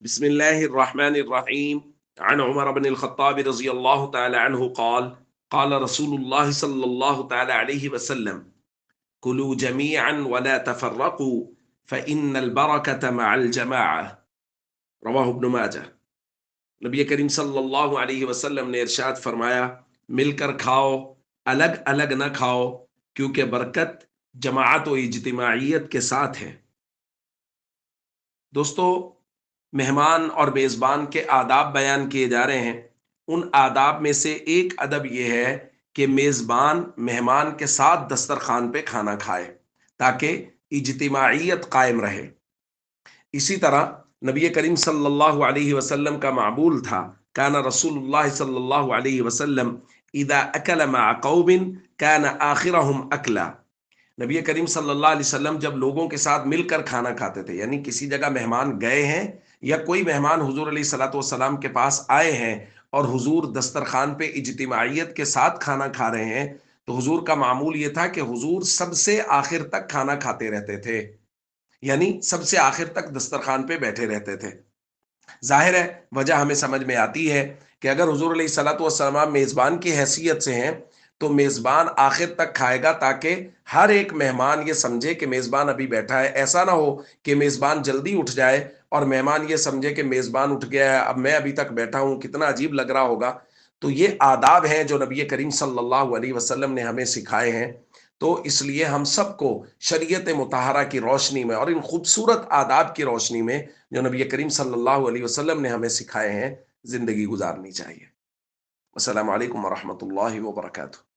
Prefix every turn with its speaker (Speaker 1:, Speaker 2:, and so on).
Speaker 1: بسم الله الرحمن الرحيم. عن عمر بن الخطاب رضي الله تعالى عنه قال رسول الله صلى الله تعالى عليه وسلم: كلوا جميعا ولا تفرقوا فإن البركة مع الجماعة. رواہ ابن ماجہ۔ نبی کریم صلی اللہ علیہ وسلم نے ارشاد فرمایا، مل کر کھاؤ، الگ الگ نہ کھاؤ، کیونکہ برکت جماعت و اجتماعیت کے ساتھ ہے۔ دوستو، مہمان اور میزبان کے آداب بیان کیے جا رہے ہیں۔ ان آداب میں سے ایک ادب یہ ہے کہ میزبان مہمان کے ساتھ دسترخوان پہ کھانا کھائے تاکہ اجتماعیت قائم رہے۔ اسی طرح نبی کریم صلی اللہ علیہ وسلم کا معمول تھا، کان رسول اللہ صلی اللہ علیہ وسلم اذا اکل مع قوم کان آخرہم اکلا۔ نبی کریم صلی اللہ علیہ وسلم جب لوگوں کے ساتھ مل کر کھانا کھاتے تھے، یعنی کسی جگہ مہمان گئے ہیں یا کوئی مہمان حضور علیہ الصلوۃ والسلام کے پاس آئے ہیں اور حضور دسترخوان پہ اجتماعیت کے ساتھ کھانا کھا رہے ہیں، تو حضور کا معمول یہ تھا کہ حضور سب سے آخر تک کھانا کھاتے رہتے تھے، یعنی سب سے آخر تک دسترخوان پہ بیٹھے رہتے تھے۔ ظاہر ہے وجہ ہمیں سمجھ میں آتی ہے کہ اگر حضور علیہ الصلوۃ والسلام میزبان کی حیثیت سے ہیں تو میزبان آخر تک کھائے گا تاکہ ہر ایک مہمان یہ سمجھے کہ میزبان ابھی بیٹھا ہے۔ ایسا نہ ہو کہ میزبان جلدی اٹھ جائے اور مہمان یہ سمجھے کہ میزبان اٹھ گیا ہے، اب میں ابھی تک بیٹھا ہوں، کتنا عجیب لگ رہا ہوگا۔ تو یہ آداب ہیں جو نبی کریم صلی اللہ علیہ وسلم نے ہمیں سکھائے ہیں۔ تو اس لیے ہم سب کو شریعت مطہرہ کی روشنی میں اور ان خوبصورت آداب کی روشنی میں جو نبی کریم صلی اللہ علیہ وسلم نے ہمیں سکھائے ہیں زندگی گزارنی چاہیے۔ السلام علیکم ورحمۃ اللہ وبرکاتہ۔